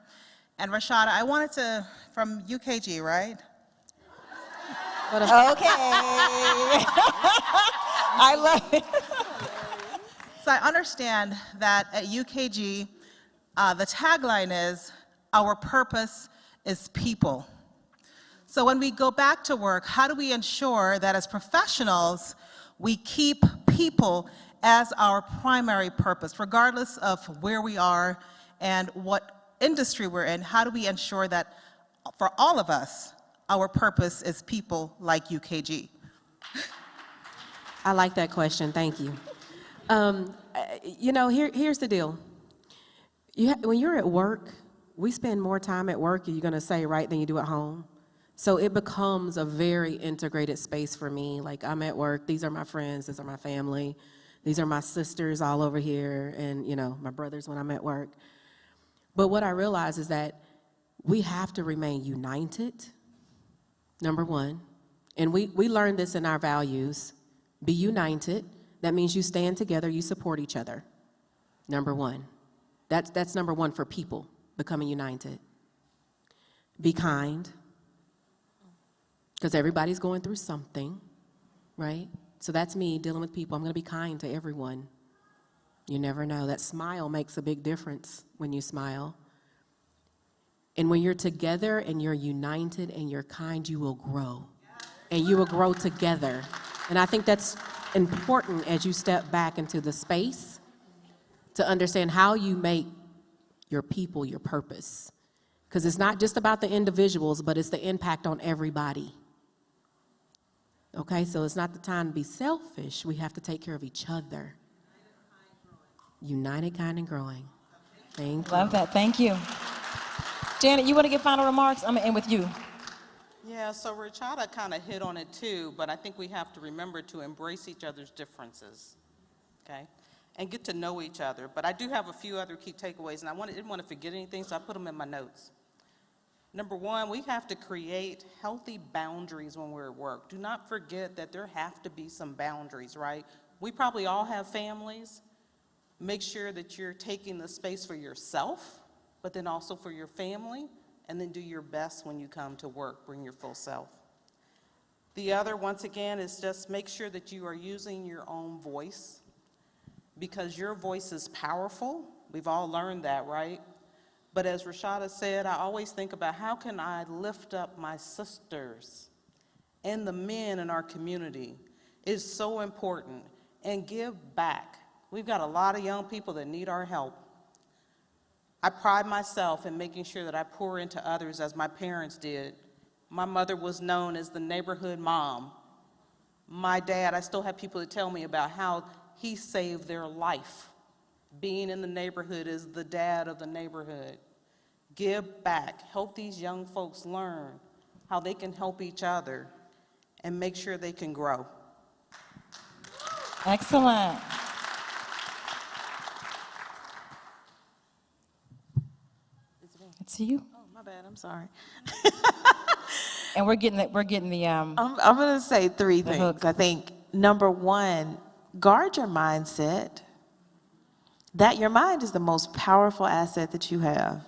And Rashada, I wanted to, from UKG, right? Okay. I love it. So I understand that at UKG, the tagline is, our purpose is people. So when we go back to work, how do we ensure that as professionals, we keep people as our primary purpose, regardless of where we are and what industry we're in? How do we ensure that for all of us, our purpose is people like UKG? I like that question. Thank you. Here's the deal. When you're at work, we spend more time at work, you're going to say, right, than you do at home. So it becomes a very integrated space for me. Like, I'm at work, these are my friends, these are my family, these are my sisters all over here, and, my brothers when I'm at work. But what I realize is that we have to remain united, number one. And we learned this in our values. Be united. That means you stand together, you support each other. Number one. That's number one for people, becoming united. Be kind. Because everybody's going through something, right? So that's me dealing with people. I'm going to be kind to everyone. You never know. That smile makes a big difference when you smile. And when you're together and you're united and you're kind, you will grow. And you will grow together. And I think that's important as you step back into the space to understand how you make your people your purpose. Because it's not just about the individuals, but it's the impact on everybody. Okay, so it's not the time to be selfish. We have to take care of each other. United, kind, and growing. Thank you. Love that. Thank you. Janet, you want to give final remarks? I'm going to end with you. Yeah, so Rashada kind of hit on it too, but I think we have to remember to embrace each other's differences, okay? And get to know each other. But I do have a few other key takeaways, and I didn't want to forget anything, so I put them in my notes. Number one, we have to create healthy boundaries when we're at work. Do not forget that there have to be some boundaries, right? We probably all have families, Make sure that you're taking the space for yourself, but then also for your family, and then do your best when you come to work, bring your full self. The other, once again, is just make sure that you are using your own voice, because your voice is powerful. We've all learned that, right? But as Rashada said, I always think about how can I lift up my sisters and the men in our community. It's so important. And give back. We've got a lot of young people that need our help. I pride myself in making sure that I pour into others as my parents did. My mother was known as the neighborhood mom. My dad, I still have people that tell me about how he saved their life. Being in the neighborhood is the dad of the neighborhood. Give back. Help these young folks learn how they can help each other and make sure they can grow. Excellent. It's you. Oh, my bad, I'm sorry. And we're getting the I'm going to say three the things. hook. I think number one, guard your mindset. That your mind is the most powerful asset that you have.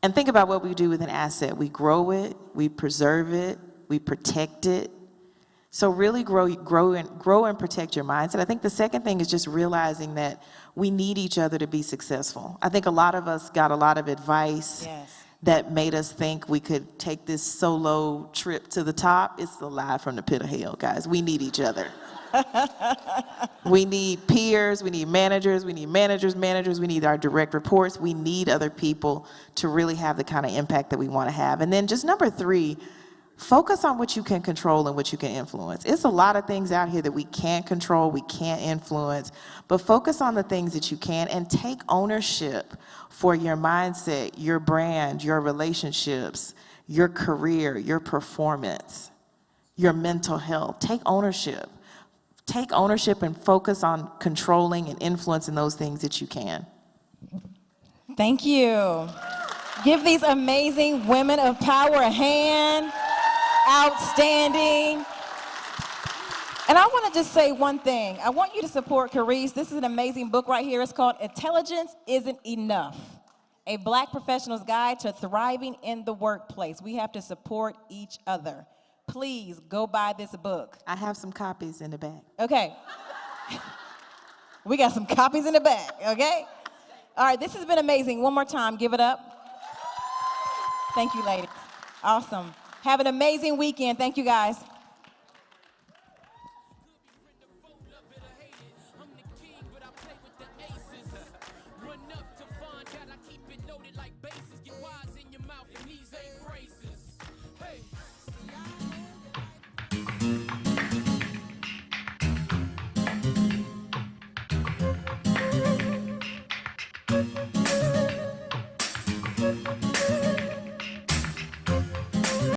And think about what we do with an asset. We grow it, we preserve it, we protect it. So really grow and protect your mindset. I think the second thing is just realizing that we need each other to be successful. I think a lot of us got a lot of advice that made us think we could take this solo trip to the top. It's a lie from the pit of hell, guys. We need each other. We need peers, we need managers, we need our direct reports. We need other people to really have the kind of impact that we want to have. And then just number three, focus on what you can control and what you can influence. It's a lot of things out here that we can't control, we can't influence, but focus on the things that you can and take ownership for your mindset, your brand, your relationships, your career, your performance, your mental health. Take ownership. Take ownership and focus on controlling and influencing those things that you can. Thank you. Give these amazing women of power a hand. Outstanding. And I want to just say one thing. I want you to support Carice. This is an amazing book right here. It's called Intelligence Isn't Enough, a Black Professional's Guide to Thriving in the Workplace. We have to support each other. Please go buy this book. I have some copies in the back. Okay. We got some copies in the back, okay? All right, this has been amazing. One more time, give it up. Thank you, ladies. Awesome. Have an amazing weekend. Thank you, guys.